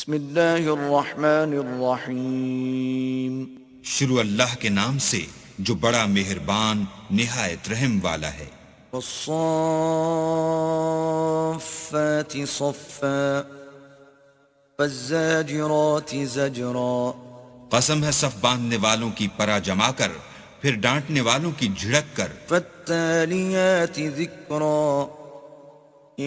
بسم اللہ الرحمن الرحیم. شروع اللہ کے نام سے جو بڑا مہربان نہایت رحم والا ہے. والصافات صفا فالزاجرات زجرا. قسم ہے صف باندھنے والوں کی پرا جما کر، پھر ڈانٹنے والوں کی جھڑک کر. فالتالیات ذکرا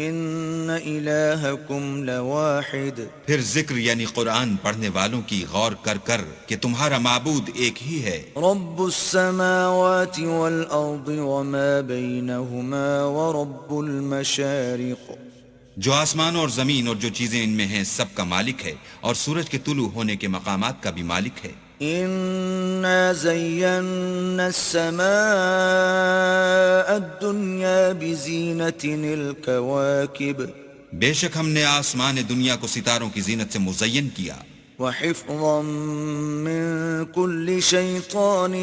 ان الہکم لواحد. پھر ذکر یعنی قرآن پڑھنے والوں کی غور کر کر کہ تمہارا معبود ایک ہی ہے. رب السماوات والارض وما بینہما ورب المشارق. جو آسمانوں اور زمین اور جو چیزیں ان میں ہیں سب کا مالک ہے، اور سورج کے طلوع ہونے کے مقامات کا بھی مالک ہے. انا زینا السماء الدنیا بزینت الکواکب. بے شک ہم نے آسمان دنیا کو ستاروں کی زینت سے مزین کیا، وحفظا من کل شیطان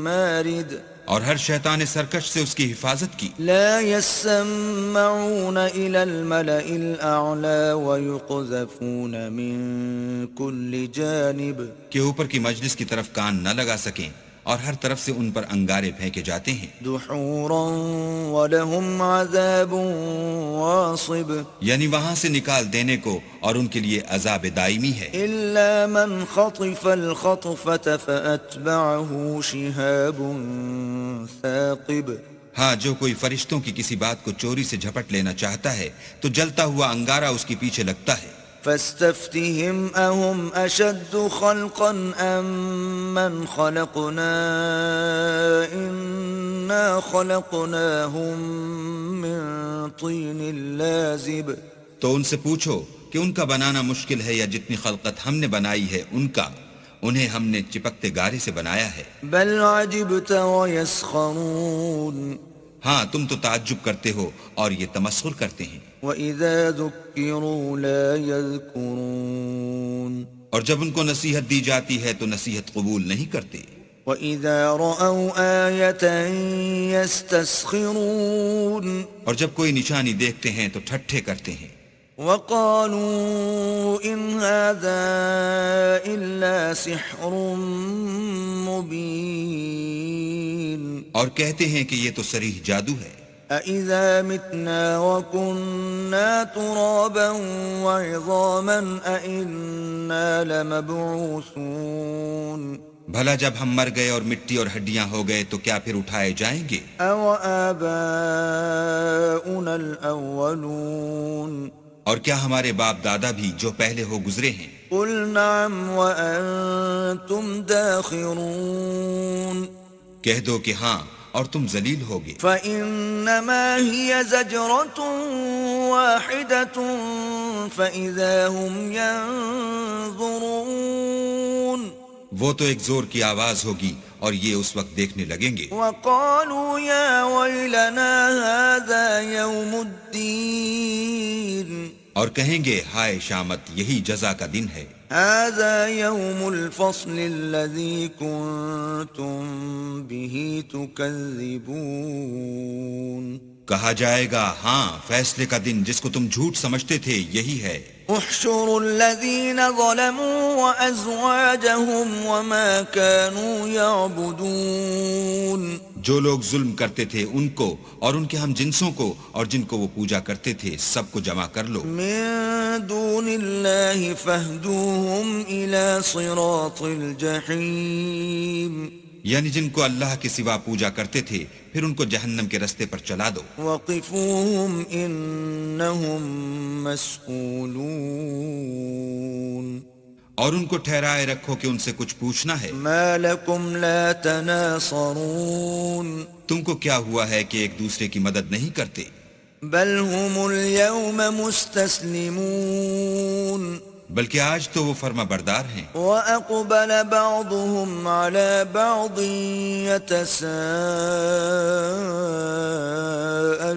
مارد. اور ہر شیطان سرکش سے اس کی حفاظت کی. لا يسمعون إلى الملأ الأعلى ويقذفون من كل جانب. کہ اوپر کی مجلس کی طرف کان نہ لگا سکیں، اور ہر طرف سے ان پر انگارے پھینکے جاتے ہیں. دحورا ولهم عذاب واصب. یعنی وہاں سے نکال دینے کو، اور ان کے لیے عذاب دائمی ہے. إلا من خطف الخطفة فأتبعه شهاب ثاقب. ہاں، جو کوئی فرشتوں کی کسی بات کو چوری سے جھپٹ لینا چاہتا ہے تو جلتا ہوا انگارہ اس کے پیچھے لگتا ہے. فاستفتهم أهم أشد خلقا أم من خلقنا إنا خلقناهم من طين لازب. تو ان سے پوچھو کہ ان کا بنانا مشکل ہے یا جتنی خلقت ہم نے بنائی ہے ان کا، انہیں ہم نے چپکتے گارے سے بنایا ہے. بل عجبت ويسخرون. ہاں، تم تو تعجب کرتے ہو اور یہ تمسخر کرتے ہیں. وإذا ذكروا لا يذكرون. اور جب ان کو نصیحت دی جاتی ہے تو نصیحت قبول نہیں کرتے. وإذا رأوا آية يستسخرون. اور جب کوئی نشانی دیکھتے ہیں تو ٹھٹھے کرتے ہیں. وقالوا إن هذا إلا سحر مبين. اور کہتے ہیں کہ یہ تو صریح جادو ہے. أإذا متنا وكنا ترابا وعظاما أإنا لمبعوثون. بھلا جب ہم مر گئے اور مٹی اور ہڈیاں ہو گئے تو کیا پھر اٹھائے جائیں گے؟ أو آباؤنا الأولون. اور کیا ہمارے باپ دادا بھی جو پہلے ہو گزرے ہیں؟ قل نعم وأنتم داخرون. کہہ دو کہ ہاں، اور تم ذلیل ہوگے. فإنما هي زجرة واحدة فإذا هم ينظرون. وہ تو ایک زور کی آواز ہوگی اور یہ اس وقت دیکھنے لگیں گے. وقالوا يا ويلنا هذا يوم الدين. اور کہیں گے ہائے شامت، یہی جزا کا دن ہے. هذا يوم الفصل الذي كنتم به تكذبون. کہا جائے گا ہاں، فیصلے کا دن جس کو تم جھوٹ سمجھتے تھے یہی ہے. احشروا الذين ظلموا وأزواجهم وما كانوا يعبدون. جو لوگ ظلم کرتے تھے ان کو اور ان کے ہم جنسوں کو اور جن کو وہ پوجا کرتے تھے سب کو جمع کر لو. من دون الله فاهدوهم إلى صراط الجحيم. یعنی جن کو اللہ کے سوا پوجا کرتے تھے پھر ان کو جہنم کے رستے پر چلا دو. وقفوهم إنهم مسئولون. اور ان کو ٹھہرائے رکھو کہ ان سے کچھ پوچھنا ہے. ما لكم لا تناصرون. تم کو کیا ہوا ہے کہ ایک دوسرے کی مدد نہیں کرتے؟ بل هم اليوم مستسلمون. بلکہ آج تو وہ فرما بردار ہیں. وأقبل بعضهم على بعض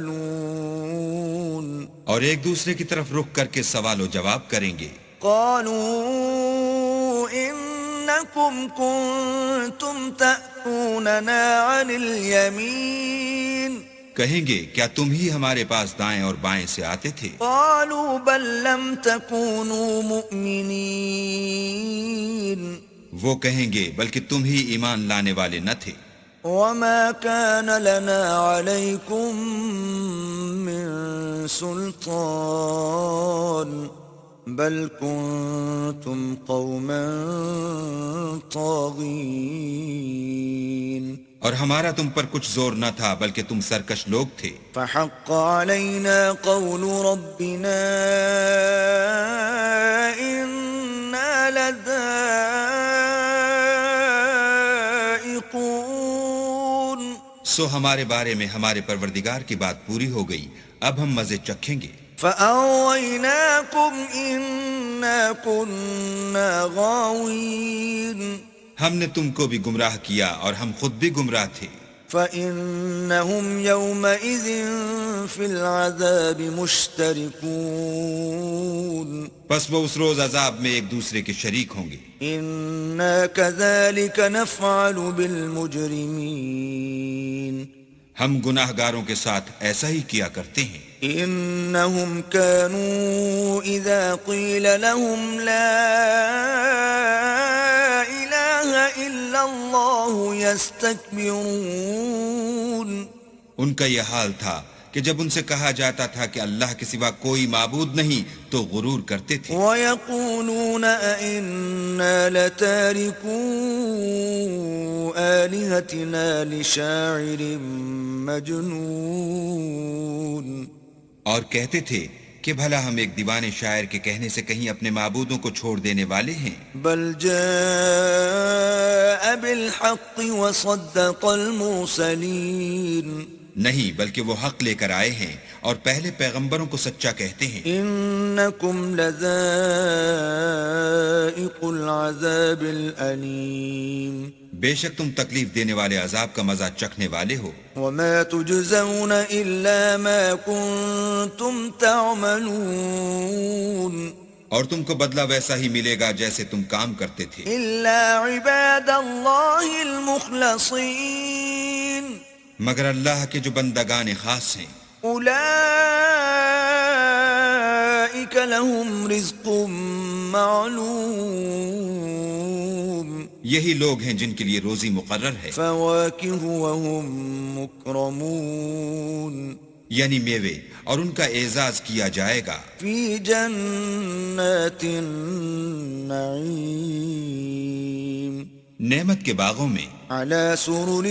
يتساءلون. اور ایک دوسرے کی طرف رخ کر کے سوال و جواب کریں گے. قالوا إنكم كنتم تأتوننا عن اليمين. کہیں گے کیا تم ہی ہمارے پاس دائیں اور بائیں سے آتے تھے؟ قالوا بل لم تكونوا مؤمنين وہ کہیں گے بلکہ تم ہی ایمان لانے والے نہ تھے۔ وما كان لنا عليكم من سلطان بل كنتم قوما طاغين اور ہمارا تم پر کچھ زور نہ تھا بلکہ تم سرکش لوگ تھے۔ فحق علينا قول ربنا إنا لذائقون سو ہمارے بارے میں ہمارے پروردگار کی بات پوری ہو گئی، اب ہم مزے چکھیں گے۔ فأغويناكم إنا كنا غاوين ہم نے تم کو بھی گمراہ کیا اور ہم خود بھی گمراہ تھے۔ فإنهم يومئذ في العذاب مشتركون پس وہ اس روز عذاب میں ایک دوسرے کے شریک ہوں گے۔ إنا كذلك نفعل بالمجرمين ہم گناہ گاروں کے ساتھ ایسا ہی کیا کرتے ہیں۔ إنهم كانوا إذا قيل لهم لا إله إلا الله يستكبرون ان کا یہ حال تھا کہ جب ان سے کہا جاتا تھا کہ اللہ کے سوا کوئی معبود نہیں تو غرور کرتے تھے۔ وَيَقُولُونَ أَإِنَّا لَتَارِكُو آلِهَتِنَا لِشَاعِرٍ مَجْنُونَ اور کہتے تھے کہ بھلا ہم ایک دیوانے شاعر کے کہنے سے کہیں اپنے معبودوں کو چھوڑ دینے والے ہیں۔ بل جاء بالحق وصدق المرسلین نہیں بلکہ وہ حق لے کر آئے ہیں اور پہلے پیغمبروں کو سچا کہتے ہیں۔ انکم لذائق العذاب الالیم بے شک تم تکلیف دینے والے عذاب کا مزہ چکھنے والے ہو۔ وما تجزون الا ما کنتم تعملون اور تم کو بدلہ ویسا ہی ملے گا جیسے تم کام کرتے تھے۔ الا عباد اللہ المخلصین مگر اللہ کے جو بندگان خاص ہیں، اولئک لهم رزق معلوم یہی لوگ ہیں جن کے لیے روزی مقرر ہے، فواکہ وهم مکرمون یعنی میوے، اور ان کا اعزاز کیا جائے گا فی جنات النعیم نعمت کے باغوں میں، علی سرر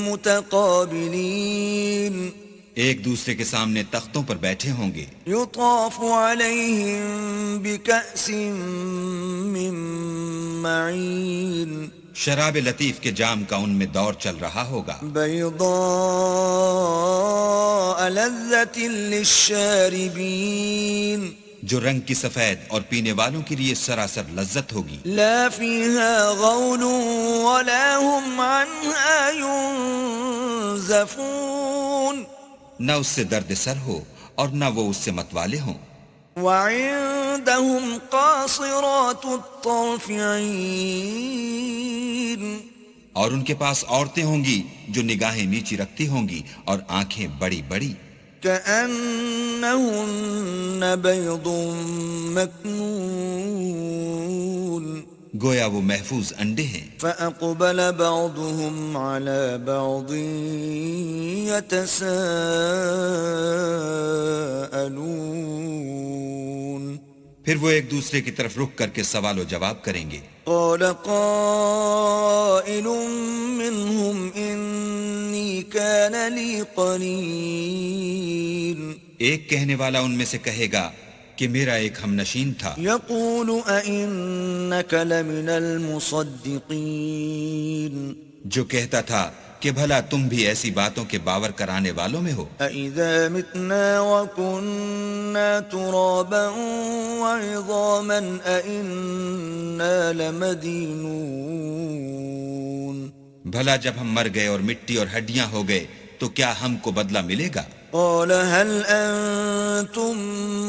متقابلین ایک دوسرے کے سامنے تختوں پر بیٹھے ہوں گے۔ یطاف علیہم بکأس من معین شراب لطیف کے جام کا ان میں دور چل رہا ہوگا، بیضاء لذۃ للشاربین جو رنگ کی سفید اور پینے والوں کے لیے سراسر لذت ہوگی۔ لا فیہا غول ولا هم عنہا ینزفون نہ اس سے درد سر ہو اور نہ وہ اس سے متوالے ہوں۔ وعندهم قاصرات الطرف عین اور ان کے پاس عورتیں ہوں گی جو نگاہیں نیچی رکھتی ہوں گی اور آنکھیں بڑی بڑی، كأنهن بيض مكنون گویا وہ محفوظ انڈے ہیں۔ فأقبل بعضهم على بعض يتساءلون پھر وہ ایک دوسرے کی طرف رخ کر کے سوال و جواب کریں گے۔ قال قائل منهم إني كان لي قرين ایک کہنے والا ان میں سے کہے گا کہ میرا ایک ہم نشین تھا، يقول أئنك لمن المصدقين جو کہتا تھا کہ بھلا تم بھی ایسی باتوں کے باور کرانے والوں میں ہو۔ أَإِذَا مِتْنَا وَكُنَّا تُرَابًا وَعِظَامًا أَإِنَّا لَمَدِينُونَ بھلا جب ہم مر گئے اور مٹی اور ہڈیاں ہو گئے تو کیا ہم کو بدلہ ملے گا؟ قَالَ هَلْ أَنْتُمْ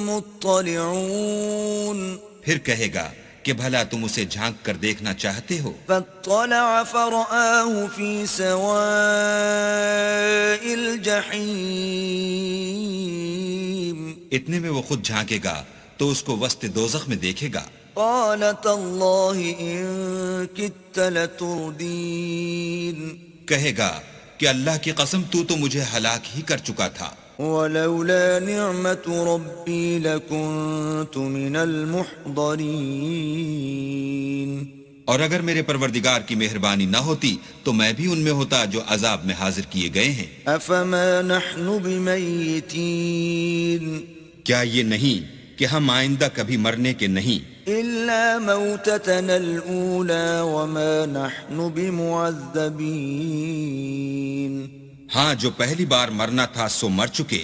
مُطَّلِعُونَ پھر کہے گا کہ کہ بھلا تم اسے جھانک کر دیکھنا چاہتے ہو؟ فاطلع فرآه في سواء الجحيم اتنے میں وہ خود جھانکے گا تو اس کو وسط دوزخ میں دیکھے گا. قال تالله إن كدت لتردين کہے گا کہ اللہ کی قسم تو مجھے ہلاک ہی کر چکا تھا. ولولا نعمة ربي لكنت من المحضرين اور اگر میرے پروردگار کی مہربانی نہ ہوتی تو میں بھی ان میں ہوتا جو عذاب میں حاضر کیے گئے ہیں. أفما نحن بميتين کیا یہ نہیں کہ ہم آئندہ کبھی مرنے کے نہیں، إلا موتتنا الأولى وما نحن بمعذبين. ہاں جو پہلی بار مرنا تھا سو مر چکے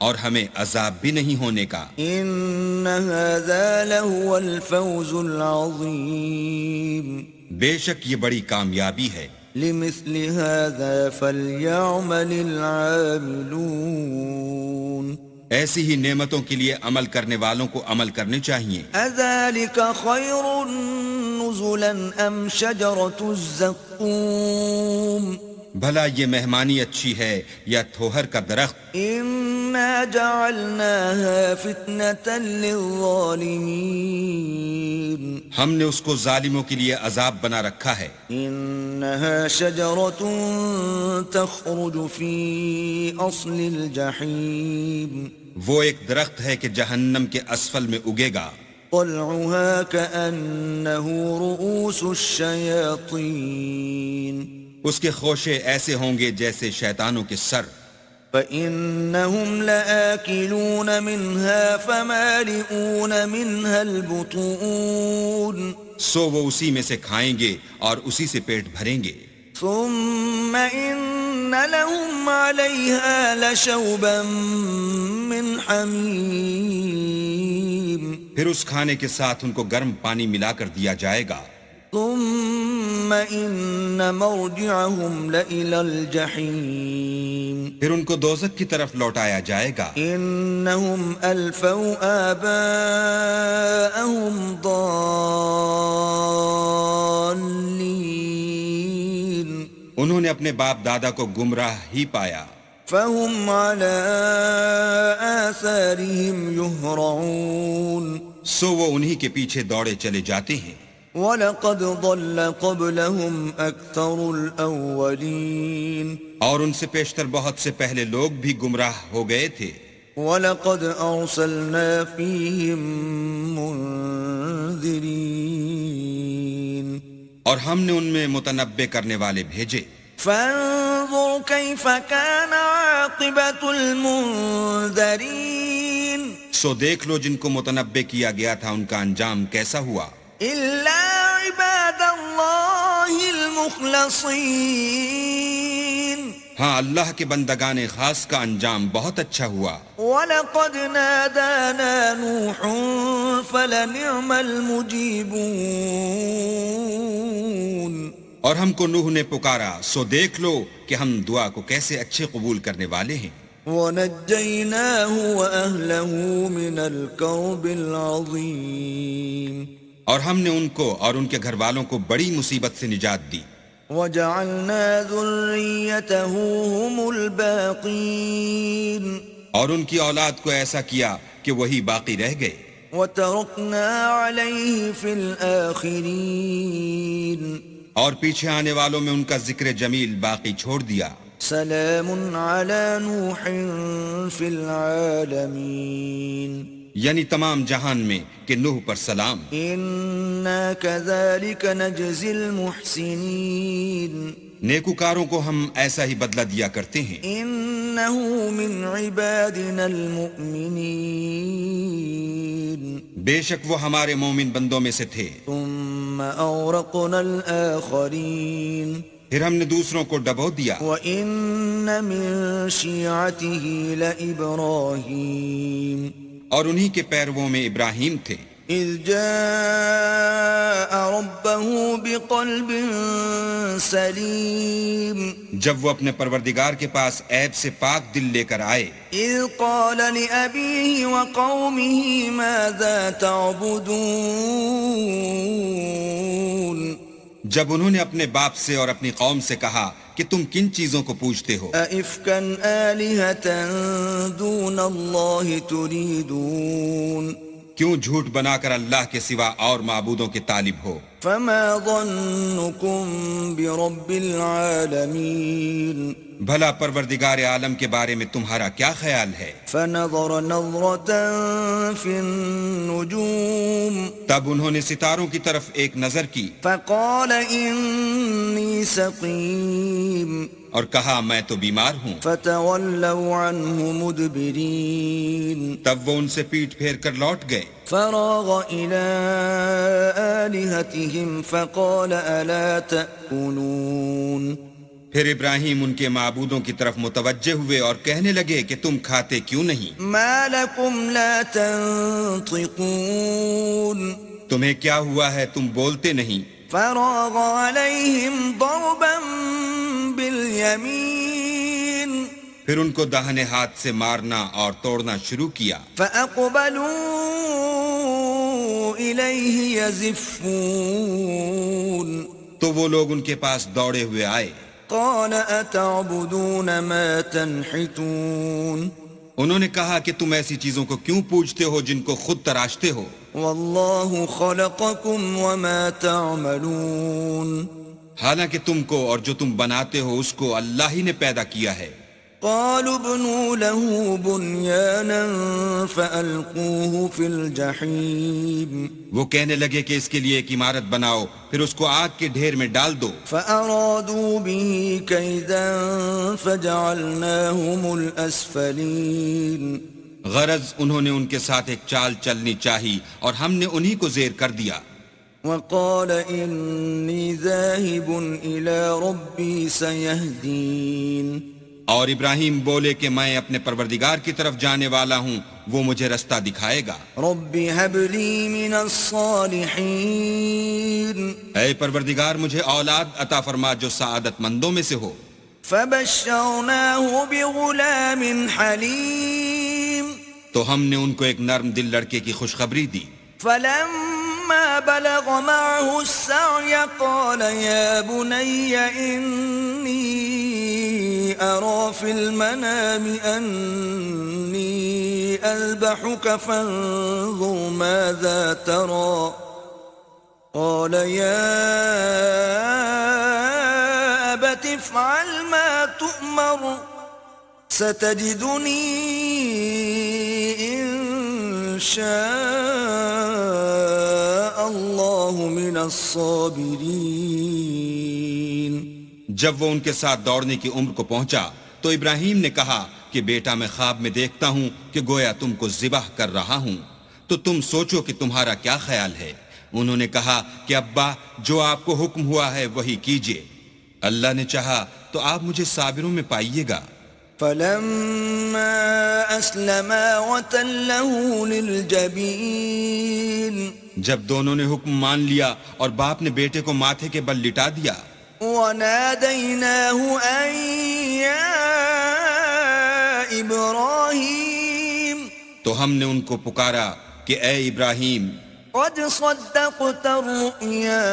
اور ہمیں عذاب بھی نہیں ہونے کا. إن هذا لهو الفوز العظيم بے شک یہ بڑی کامیابی ہے. لمثل هذا فليعمل العاملون. ایسی ہی نعمتوں کے لیے عمل کرنے والوں کو عمل کرنے چاہیے. أذلك خير نزلا أم شجرة الزقوم بھلا یہ مہمانی اچھی ہے یا تھوہر کا درخت؟ إنا جعلناها فتنة للظالمين ہم نے اس کو ظالموں کے لیے عذاب بنا رکھا ہے. إنها شجرة تخرج في أصل الجحيم وہ ایک درخت ہے کہ جہنم کے اسفل میں اگے گا. طلعها كأنه رؤوس الشياطين اس کے خوشے ایسے ہوں گے جیسے شیطانوں کے سر. فإنهم لآكلون منها فمالئون منها البطون سو وہ اسی میں سے کھائیں گے اور اسی سے پیٹ بھریں گے. ثم إن لهم عليها لشوبا من حميم پھر اس کھانے کے ساتھ ان کو گرم پانی ملا کر دیا جائے گا. ثم إن مرجعهم لإلى الجحيم پھر ان کو دوزخ کی طرف لوٹایا جائے گا. إنهم ألفوا آباءهم ضالين انہوں نے اپنے باپ دادا کو گمراہ ہی پایا. فهم على آثارهم يهرعون سو وہ انہی کے پیچھے دوڑے چلے جاتے ہیں. وَلَقَدْ ضَلَّ قَبْلَهُمْ أَكْثَرُ الْأَوَّلِينَ اور ان سے پیشتر بہت سے پہلے لوگ بھی گمراہ ہو گئے تھے. وَلَقَدْ أَرْسَلْنَا فِيهِمْ مُنذِرِينَ اور ہم نے ان میں متنبع کرنے والے بھیجے. فَانظُرْ كَيْفَ كَانَ عَاقِبَةُ الْمُنذَرِينَ سو دیکھ لو جن کو متنبع کیا گیا تھا ان کا انجام کیسا ہوا. إِلَّا عِبَادَ اللَّهِ الْمُخْلَصِينَ ہاں اللہ کے بندگان خاص کا انجام بہت اچھا ہوا. وَلَقَدْ نَادَانَا نُوحٌ فَلَنِعْمَ الْمُجِيبُونَ اور ہم کو نوح نے پکارا سو دیکھ لو کہ ہم دعا کو کیسے اچھے قبول کرنے والے ہیں. وَنَجَّيْنَاهُ وَأَهْلَهُ مِنَ الْكَرْبِ الْعَظِيمِ اور ہم نے ان کو اور ان کے گھر والوں کو بڑی مصیبت سے نجات دی. وَجَعَلْنَا ذُرِّيَّتَهُ هُمُ الْبَاقِينَ اور ان کی اولاد کو ایسا کیا کہ وہی باقی رہ گئے. وَتَرَكْنَا عَلَيْهِ فِي الْآخِرِينَ اور پیچھے آنے والوں میں ان کا ذکر جمیل باقی چھوڑ دیا. سلام علی نوح فی العالمین یعنی تمام جہان میں کہ نوح پر سلام. انا کذالک نجزی المحسنین نیکوکاروں کو ہم ایسا ہی بدلہ دیا کرتے ہیں. انہ من عبادنا المؤمنین بے شک وہ ہمارے مومن بندوں میں سے تھے. ثم اورقنا الاخرین پھر ہم نے دوسروں کو ڈبو دیا. وَإِنَّ مِن شِيعَتِهِ لَإِبْرَاهِيمَ اور انہی کے پیرووں میں ابراہیم تھے. إذ جاء ربه بقلب سليم جب وہ اپنے پروردگار کے پاس عیب سے پاک دل لے کر آئے. إذ قال لأبيه وقومه ماذا تعبدون جب انہوں نے اپنے باپ سے اور اپنی قوم سے کہا کہ تم کن چیزوں کو پوجتے ہو؟ أئفكا آلهة دون الله تريدون کیوں جھوٹ بنا کر اللہ کے سوا اور معبودوں کے طالب ہو؟ فما ظنكم برب العالمين بھلا پروردگار عالم کے بارے میں تمہارا کیا خیال ہے؟ فنظر نظرة في النجوم تب انہوں نے ستاروں کی طرف ایک نظر کی فقال إني سقيم اور کہا میں تو بیمار ہوں. فتولوا عنه مدبرين تب وہ ان سے پیٹھ پھیر کر لوٹ گئے. فراغ إلى آلهتهم فقال ألا تأكلون پھر ابراہیم ان کے معبودوں کی طرف متوجہ ہوئے اور کہنے لگے کہ تم کھاتے کیوں نہیں؟ ما لكم لا تنطقون تمہیں کیا ہوا ہے تم بولتے نہیں؟ فراغ عليهم ضربا باليمين پھر ان کو داہنے ہاتھ سے مارنا اور توڑنا شروع کیا. فأقبلوا إليه يزفون تو وہ لوگ ان کے پاس دوڑے ہوئے آئے. قال أتعبدون ما تنحتون انہوں نے کہا کہ تم ایسی چیزوں کو کیوں پوجتے ہو جن کو خود تراشتے ہو؟ والله خلقكم وما تعملون حالانکہ تم کو اور جو تم بناتے ہو اس کو اللہ ہی نے پیدا کیا ہے. قالوا ابنوا له بنيانا فألقوه في الجحيم وہ کہنے لگے کہ اس کے لیے ایک عمارت بناؤ پھر اس کو آگ کے ڈھیر میں ڈال دو. فأرادوا به كيدا فجعلناهم الأسفلين غرض انہوں نے ان کے ساتھ ایک چال چلنی چاہی اور ہم نے انہی کو زیر کر دیا. وقال إني ذاهب إلى ربي سيهدين اور ابراہیم بولے کہ میں اپنے پروردگار کی طرف جانے والا ہوں، وہ مجھے رستہ دکھائے گا. رب هب لي من الصالحين اے پروردگار مجھے اولاد عطا فرما جو سعادت مندوں میں سے ہو. فبشرناه بغلام حليم تو ہم نے ان کو ایک نرم دل لڑکے کی خوشخبری دی. فلما بلغ معه السعي قال يا بني إني أرى في المنام أني أذبحك فانظر ماذا ترى قال يا أبت افعل ما تؤمر ستجدني إن شاء الله من الصابرين جب وہ ان کے ساتھ دوڑنے کی عمر کو پہنچا تو ابراہیم نے کہا کہ بیٹا میں خواب میں دیکھتا ہوں کہ گویا تم کو ذبح کر رہا ہوں، تو تم سوچو کہ تمہارا کیا خیال ہے؟ انہوں نے کہا کہ ابا جو آپ کو حکم ہوا ہے وہی کیجئے، اللہ نے چاہا تو آپ مجھے صابروں میں پائیے گا. فلما أسلما وتله للجبين جب دونوں نے حکم مان لیا اور باپ نے بیٹے کو ماتھے کے بل لٹا دیا، وناديناه أن يا إبراهيم تو ہم نے ان کو پکارا کہ اے ابراہیم قد صدقت الرؤيا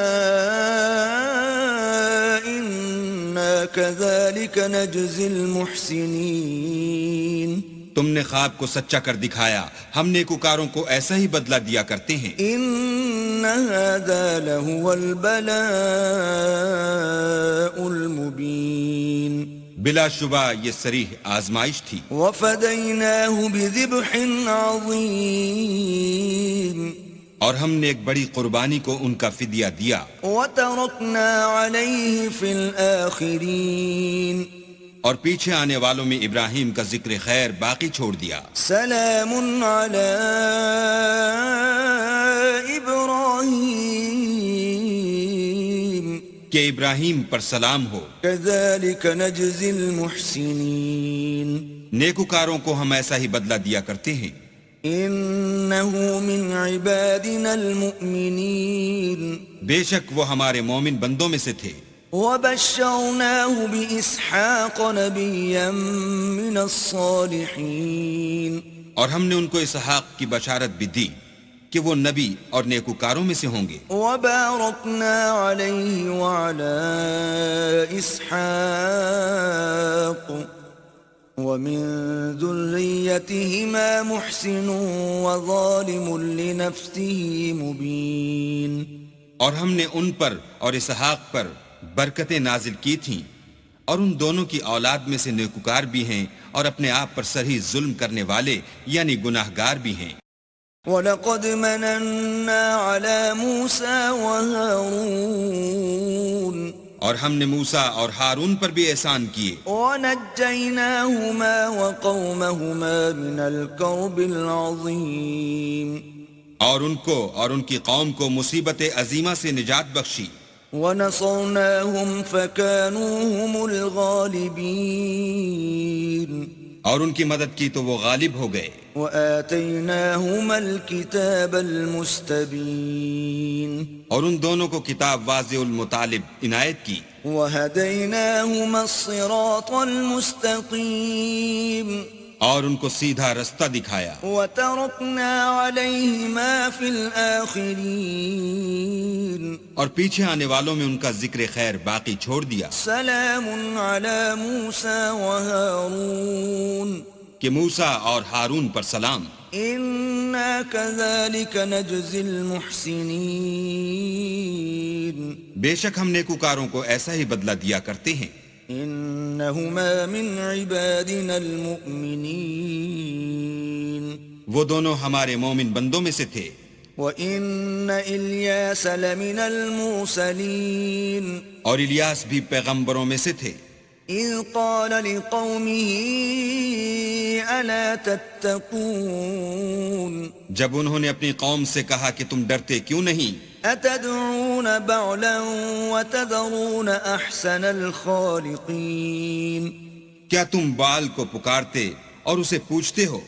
إنا كذلك نجزي المحسنين تم نے خواب کو سچا کر دکھایا، ہم نیکوکاروں کو ایسا ہی بدلہ دیا کرتے ہیں. إن هذا لهو البلاء المبين بلا شبہ یہ صریح آزمائش تھی. وفديناه بذبح عظيم اور ہم نے ایک بڑی قربانی کو ان کا فدیہ دیا. وتركنا عليه في الآخرين اور پیچھے آنے والوں میں ابراہیم کا ذکر خیر باقی چھوڑ دیا. سلام على إبراهيم کہ ابراہیم پر سلام ہو. كذلك نجزي المحسنين نیکوکاروں کو ہم ایسا ہی بدلہ دیا کرتے ہیں. إنه من عبادنا المؤمنين بے شک وہ ہمارے مومن بندوں میں سے تھے. وبشرناه بإسحاق نبيا من الصالحين اور ہم نے ان کو اسحاق کی بشارت بھی دی کہ وہ نبی اور نیکوکاروں میں سے ہوں گے. وباركنا عليه وعلى إسحاق ومن ذريتهما محسن وظالم لنفسه مبين. اور ہم نے ان پر اور اسحاق پر برکتیں نازل کی تھیں اور ان دونوں کی اولاد میں سے نیکوکار بھی ہیں اور اپنے آپ پر سرہی ظلم کرنے والے یعنی گناہگار بھی ہیں. وَلَقَدْ مَنَنَّا عَلَى مُوسَى وَهَارُونَ اور ہم نے موسیٰ اور ہارون پر بھی احسان کیے وَنَجَّيْنَاهُمَا وَقَوْمَهُمَا مِنَ الْكَرْبِ الْعَظِيمِ اور ان کو اور ان کی قوم کو مصیبت عظیمہ سے نجات بخشی. وَنَصَرْنَاهُمْ فَكَانُوا هُمُ الْغَالِبِينَ اور ان کی مدد کی تو وہ غالب ہو گئے. وَآتَيْنَاهُمَا الْكِتَابَ الْمُسْتَبِينَ اور ان دونوں کو کتاب واضح المطالب عنایت کی. وَهَدَيْنَاهُمَا الصِّرَاطَ الْمُسْتَقِيمَ اور ان کو سیدھا رستہ دکھایا. وَتَرَكْنَا عَلَيْهِمَا فِي الْآخِرِينَ اور پیچھے آنے والوں میں ان کا ذکر خیر باقی چھوڑ دیا. سلام علی موسیٰ وہارون کہ موسیٰ اور ہارون پر سلام. انا کذالک نجزی المحسنین بے شک ہم نیکوکاروں کو ایسا ہی بدلہ دیا کرتے ہیں. انہما من عبادنا المؤمنین وہ دونوں ہمارے مومن بندوں میں سے تھے. وَإِنَّ إِلْيَاسَ لَمِنَ الْمُرْسَلِينَ اور الیاس بھی پیغمبروں میں سے تھے. اِذْ قَالَ لِقَوْمِهِ أَلَا تَتَّقُونَ جب انہوں نے اپنی قوم سے کہا کہ تم ڈرتے کیوں نہیں. أَتَدْعُونَ بَعْلًا وَتَذَرُونَ أَحْسَنَ الْخَالِقِينَ کیا تم بال کو پکارتے اور اسے پوچھتے ہو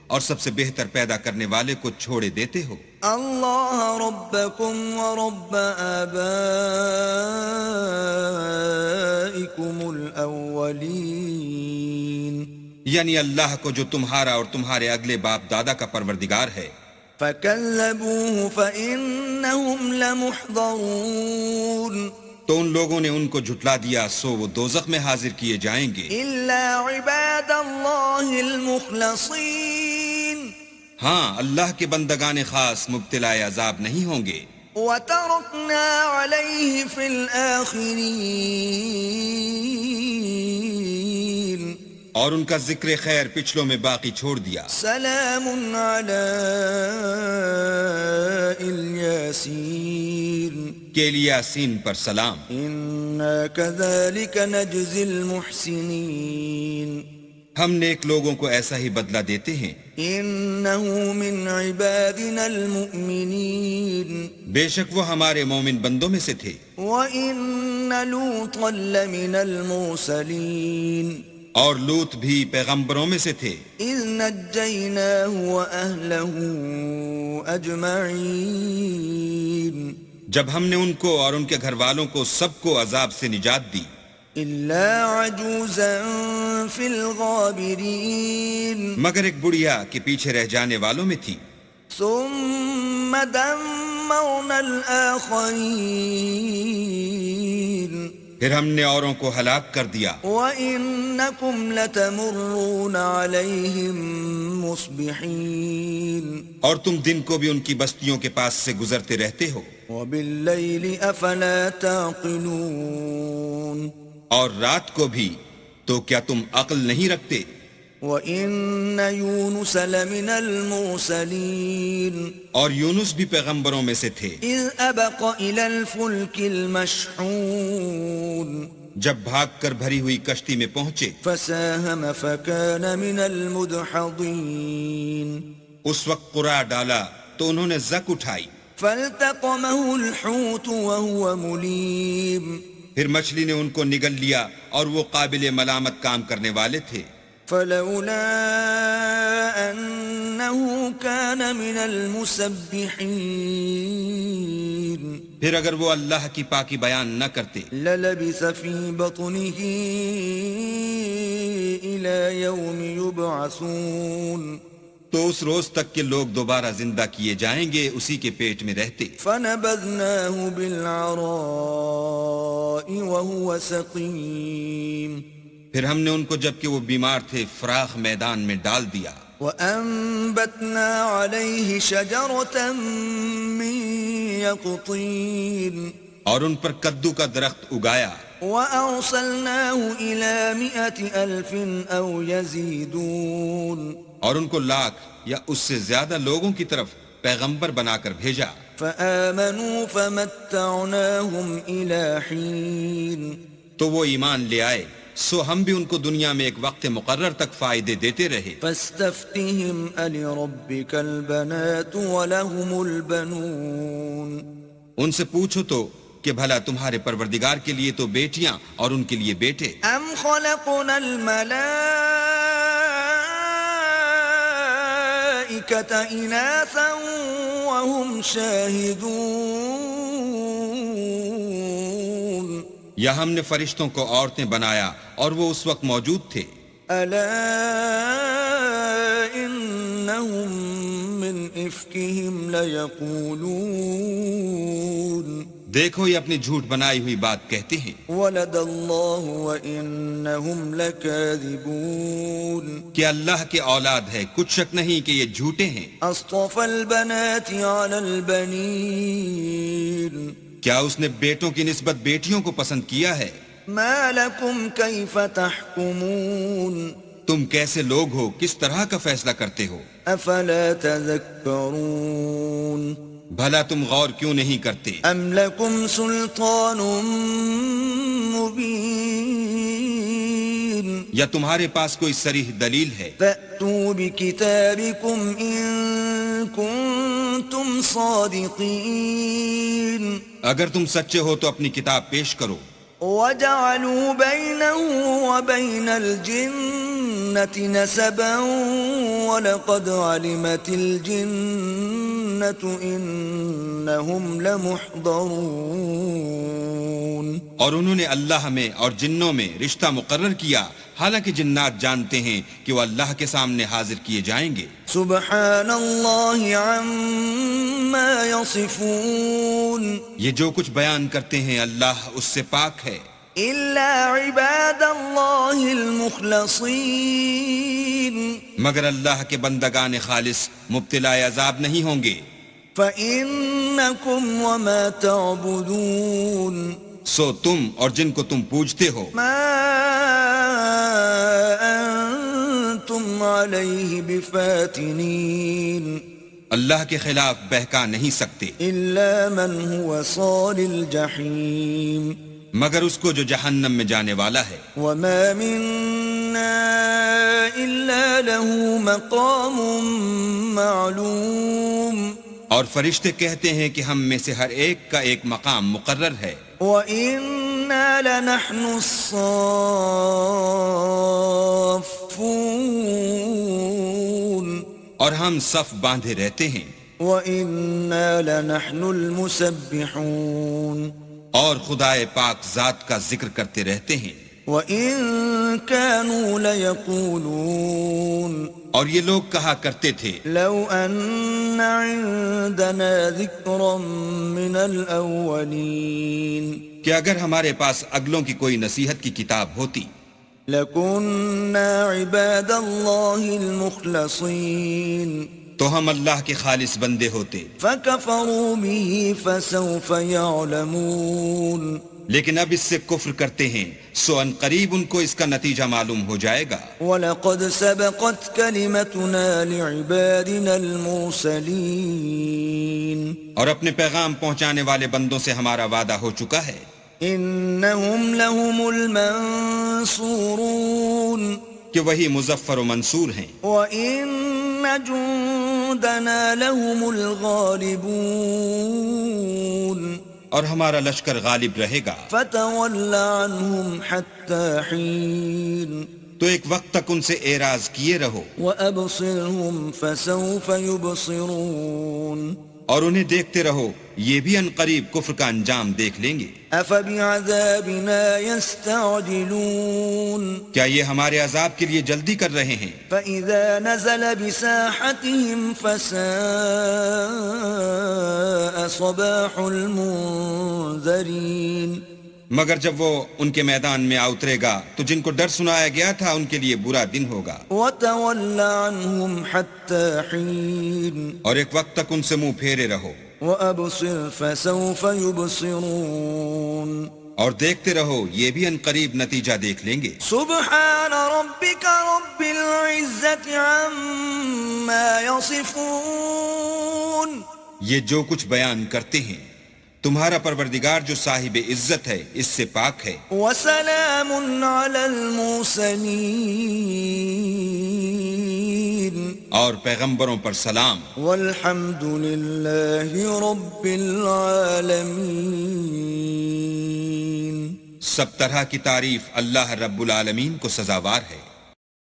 اور سب سے بہتر پیدا کرنے والے کو چھوڑے دیتے ہو. اللہ ربکم ورب آبائکم الاولین یعنی اللہ کو جو تمہارا اور تمہارے اگلے باپ دادا کا پروردگار ہے. فَكَذَّبُوهُ فَإِنَّهُمْ لَمُحْضَرُونَ تو ان لوگوں نے ان کو جھٹلا دیا سو وہ دوزخ میں حاضر کیے جائیں گے. إِلَّا عِبَادَ اللَّهِ الْمُخْلَصِينَ ہاں اللہ کے بندگان خاص مبتلا عذاب نہیں ہوں گے. وَتَرَكْنَا عَلَيْهِ فِي الْآخِرِينَ اور ان کا ذکر خیر پچھلوں میں باقی چھوڑ دیا. سلام علی الیاسین کہ الیاسین پر سلام. انا کذالک نجزی المحسنین ہم نیک لوگوں کو ایسا ہی بدلہ دیتے ہیں. انہ من عبادنا المؤمنین بے شک وہ ہمارے مومن بندوں میں سے تھے. وَإِنَّ لُوطًا لَمِنَ الْمُرْسَلِينَ اور لوط بھی پیغمبروں میں سے تھے. اِذْ نَجَّيْنَاهُ وَأَهْلَهُ أَجْمَعِينَ جب ہم نے ان کو اور ان کے گھر والوں کو سب کو عذاب سے نجات دی إِلَّا عَجُوزًا فِي الْغَابِرِينَ مگر ایک بڑھیا کے پیچھے رہ جانے والوں میں تھی. ثُمَّ دَمَّرْنَا الْآخَرِينَ پھر ہم نے اوروں کو ہلاک کر دیا. وَإِنَّكُمْ لَتَمُرُّونَ عَلَيْهِمْ مُصْبِحِينَ اور تم دن کو بھی ان کی بستیوں کے پاس سے گزرتے رہتے ہو. وَبِاللَّيْلِ أَفَلَا تَعْقِلُونَ اور رات کو بھی تو کیا تم عقل نہیں رکھتے. وَإِنَّ يُونُسَ لَمِنَ الْمُرْسَلِينَ اور یونس بھی پیغمبروں میں سے تھے. إِذْ أَبَقَ إِلَى الْفُلْكِ الْمَشْحُونَ جب بھاگ کر بھری ہوئی کشتی میں پہنچے فَسَاهَمَ فَكَانَ مِنَ الْمُدْحَضِينَ اس وقت قرعہ ڈالا تو انہوں نے زک اٹھائی. فَالْتَقَمَهُ الْحُوتُ وَهُوَ مُلِيمٌ پھر مچھلی نے ان کو نگل لیا اور وہ قابل ملامت کام کرنے والے تھے. فَلَوْلَا أَنَّهُ إنه كان من المسبحين پھر اگر وہ اللہ کی پاکی بیان نہ کرتے للبث في بطنه إلى يوم يبعثون تو اس روز تک کہ لوگ دوبارہ زندہ کیے جائیں گے اسی کے پیٹ میں رہتے. فنبذناه بالعراء وهو سقيم پھر ہم نے ان کو جبکہ وہ بیمار تھے فراخ میدان میں ڈال دیا. وأنبتنا عليه شجرة من يقطين اور ان پر کدو کا درخت اگایا. وأرسلناه إلى 100,000 أو يزيدون اور ان کو لاکھ یا اس سے زیادہ لوگوں کی طرف پیغمبر بنا کر بھیجا. فآمنوا فمتعناهم إلى حين تو وہ ایمان لے آئے سو ہم بھی ان کو دنیا میں ایک وقت مقرر تک فائدے دیتے رہے. فاستفتهم ألربك البنات ولهم البنون ان سے پوچھو تو کہ بھلا تمہارے پروردگار کے لیے تو بیٹیاں اور ان کے لیے بیٹے. أم خلقنا الملائكة إناثا وهم شاهدون یا ہم نے فرشتوں کو عورتیں بنایا اور وہ اس وقت موجود تھے. ألا إنهم من إفكهم ليقولون دیکھو یہ اپنی جھوٹ بنائی ہوئی بات کہتے ہیں. ولد الله وإنهم لكاذبون کہ اللہ کے اولاد ہے کچھ شک نہیں کہ یہ جھوٹے ہیں. أصطفى البنات على البنين کیا اس نے بیٹوں کی نسبت بیٹیوں کو پسند کیا ہے؟ ما لكم كيف تحكمون تم کیسے لوگ ہو کس طرح کا فیصلہ کرتے ہو؟ أفلا تذكرون بھلا تم غور کیوں نہیں کرتے؟ أم لكم سلطان مبين یا تمہارے پاس کوئی صریح دلیل ہے؟ فأتوا بكتابكم إن كنتم صادقين اگر تم سچے ہو تو اپنی کتاب پیش کرو. وجعلوا بينه وبين الجنة نسبا ولقد علمت الجنة إنهم لمحضرون اور انہوں نے اللہ میں اور جنوں میں رشتہ مقرر کیا حالانکہ جنات جانتے ہیں کہ وہ اللہ کے سامنے حاضر کیے جائیں گے. سبحان الله عما يصفون یہ جو کچھ بیان کرتے ہیں اللہ اس سے پاک ہے إلا عباد الله المخلصين مگر اللہ کے بندگان خالص مبتلا عذاب نہیں ہوں گے. فإنكم وما تعبدون سو تم اور جن کو تم پوجتے ہو ما أنتم عليه بفاتنين اللہ کے خلاف بہکا نہیں سکتے إلا من هو صال الجحيم مگر اس کو جو جہنم میں جانے والا ہے. وما منا إلا له مقام معلوم اور فرشتے کہتے ہیں کہ ہم میں سے ہر ایک کا ایک مقام مقرر ہے. وَإِنَّا لَنَحْنُ الصَّافُّونَ اور ہم صف باندھے رہتے ہیں. وَإِنَّا لَنَحْنُ الْمُسَبِّحُونَ اور خدائے پاک ذات کا ذکر کرتے رہتے ہیں. وَإِن كَانُوا لَيَقُولُونَ اور یہ لوگ کہا کرتے تھے لو أن عندنا ذكرا من الأولين کہ اگر ہمارے پاس اگلوں کی کوئی نصیحت کی کتاب ہوتی لكنا عباد الله المخلصين تو ہم اللہ کے خالص بندے ہوتے. فكفروا به فسوف يعلمون لیکن اب اس سے کفر کرتے ہیں سو ان قریب ان کو اس کا نتیجہ معلوم ہو جائے گا. وَلَقَدْ سَبَقَتْ كَلِمَتُنَا لِعِبَادِنَا الْمُرْسَلِينَ اور اپنے پیغام پہنچانے والے بندوں سے ہمارا وعدہ ہو چکا ہے إِنَّهُمْ لَهُمُ الْمَنصُورُونَ کہ وہی مظفر و منصور ہیں. وَإِنَّ جُندَنَا لَهُمُ الْغَالِبُونَ اور ہمارا لشکر غالب رہے گا. فَتَوَلَّ عَنْهُمْ حَتَّى حِينٍ تو ایک وقت تک ان سے اعراض کیے رہو وأبصرهم فسوف يبصرون اور انہیں دیکھتے رہو، یہ بھی ان قریب کفر کا انجام دیکھ لیں گے۔ أفبعذابنا يستعجلون کیا یہ ہمارے عذاب کے لیے جلدی کر رہے ہیں؟ فإذا نزل بساحتهم فساء صباح المنذرين مگر جب وہ ان کے میدان میں اترے گا تو جن کو ڈر سنایا گیا تھا ان کے لیے برا دن ہوگا۔ وتول عنهم حتى حين اور ایک وقت تک ان سے منہ پھیرے رہو وأبصر فسوف يبصرون اور دیکھتے رہو، یہ بھی ان قریب نتیجہ دیکھ لیں گے۔ سبحان ربك رب العزة عما يصفون یہ جو کچھ بیان کرتے ہیں، تمہارا پروردگار جو صاحب عزت ہے اس سے پاک ہے۔ وسلام على المرسلين اور پیغمبروں پر سلام، والحمد لله رب العالمين۔ سب طرح کی تعریف اللہ رب العالمین کو سزاوار ہے۔